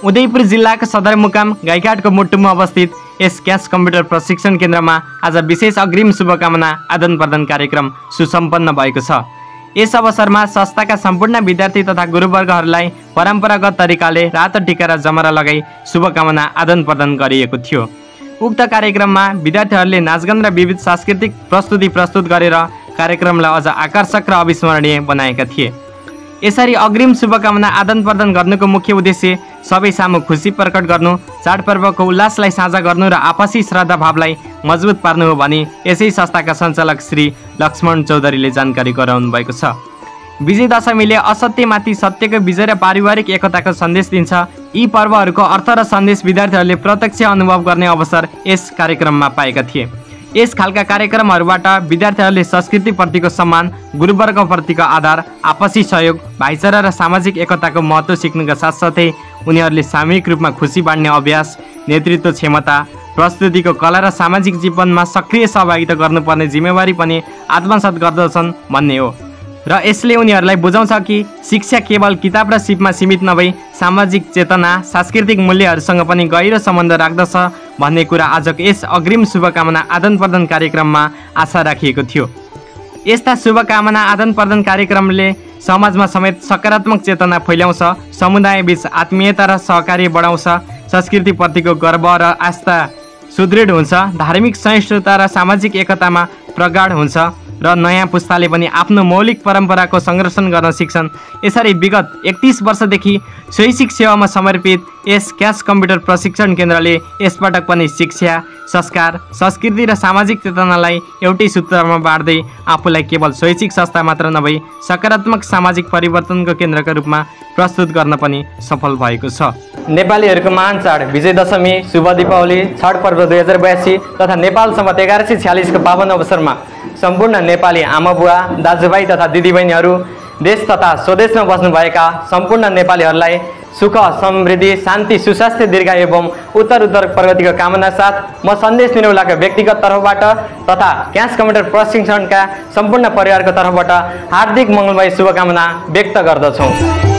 उदयपुर जिल्लाको सदरमुकाम गाईघाटको मुटुमा अवस्थित यस क्यास कम्प्युटर प्रशिक्षण केन्द्रमा आज विशेष अग्रिम शुभकामना आदान प्रदान कार्यक्रम सुसम्पन्न भएको छ। यस अवसरमा संस्थाका सम्पूर्ण विद्यार्थी तथा गुरुवर्गहरूलाई परम्परागत तरिकाले रातो टिका र जमरा लगाई शुभकामना आदान प्रदान गरिएको थियो। उक्त कार्यक्रममा विद्यार्थीहरूले नाचगान र विविध सांस्कृतिक प्रस्तुति प्रस्तुत गरेर कार्यक्रमलाई अझ आकर्षक र अविस्मरणीय बनाएका थिए। यसरी अग्रिम शुभकामना आदान प्रदान गर्नुको मुख्य उद्देश्य सबै सामु खुसी प्रकट गर्नु, चाडपर्वको उल्लासलाई साझा गर्नु र आपसी श्रद्धा भावलाई मजबुत पार्नु हो भनी यसै संस्थाका सञ्चालक श्री लक्ष्मण चौधरीले जानकारी गराउनु भएको छ। विजय दशमीले असत्यमाथि सत्यको विजय र पारिवारिक एकताको सन्देश दिन्छ। यी पर्वहरूको अर्थ र सन्देश विद्यार्थीहरूले प्रत्यक्ष अनुभव गर्ने अवसर यस कार्यक्रममा पाएका थिए। यस खालका कार्यक्रमहरूबाट विद्यार्थीहरूले संस्कृतिप्रतिको सम्मान, गुरुवर्गप्रतिको आधार, आपसी सहयोग, भाइचारा र सामाजिक एकताको महत्त्व सिक्नुका साथसाथै उनीहरूले सामूहिक रूपमा खुसी बाँड्ने अभ्यास, नेतृत्व क्षमता, प्रस्तुतिको कला र सामाजिक जीवनमा सक्रिय सहभागिता गर्नुपर्ने जिम्मेवारी पनि आत्मसात गर्दछन् भन्ने हो र यसले उनीहरूलाई बुझाउँछ कि शिक्षा केवल किताब र सिपमा सीमित नभई सामाजिक चेतना, सांस्कृतिक मूल्यहरूसँग पनि गहिरो सम्बन्ध राख्दछ भन्ने कुरा आजको यस अग्रिम शुभकामना आदान प्रदान कार्यक्रममा आशा राखिएको थियो। यस्ता शुभकामना आदान प्रदान कार्यक्रमले समाजमा समेत सकारात्मक चेतना फैल्याउँछ, समुदायबीच आत्मीयता र सहकार्य बढाउँछ, संस्कृतिप्रतिको गर्व र आस्था सुदृढ हुन्छ, धार्मिक सहिष्णुता र सामाजिक एकतामा प्रगाढ हुन्छ र नयाँ पुस्ताले पनि आफ्नो मौलिक परम्पराको संरक्षण गर्न सिक्छन्। यसरी विगत 31 वर्षदेखि शैक्षिक सेवामा समर्पित यस क्यास कम्प्युटर प्रशिक्षण केन्द्रले यसपटक पनि शिक्षा, संस्कार, संस्कृति र सामाजिक चेतनालाई एउटै सूत्रमा बाँड्दै आफूलाई केवल शैक्षिक संस्था मात्र नभई सकारात्मक सामाजिक परिवर्तनको केन्द्रका रूपमा प्रस्तुत गर्न पनि सफल भएको छ। नेपालीहरूको महान चाड विजय दशमी, शुभ दीपावली, छठ पर्व 2082 तथा नेपाल सम्वत 1146 को पावन अवसरमा सम्पूर्ण नेपाली आमाबुवा, दाजुभाइ तथा दिदीबहिनीहरू, देश तथा स्वदेशमा बस्नुभएका सम्पूर्ण नेपालीहरूलाई सुख, समृद्धि, शान्ति, सुस्वास्थ्य, दीर्घायु एवं उत्तर प्रगतिको कामना साथ म सन्देश निरौलाका व्यक्तिगत तर्फबाट तथा क्यास कम्प्युटर प्रशिक्षणका सम्पूर्ण परिवारको तर्फबाट हार्दिक मङ्गलमय शुभकामना व्यक्त गर्दछौँ।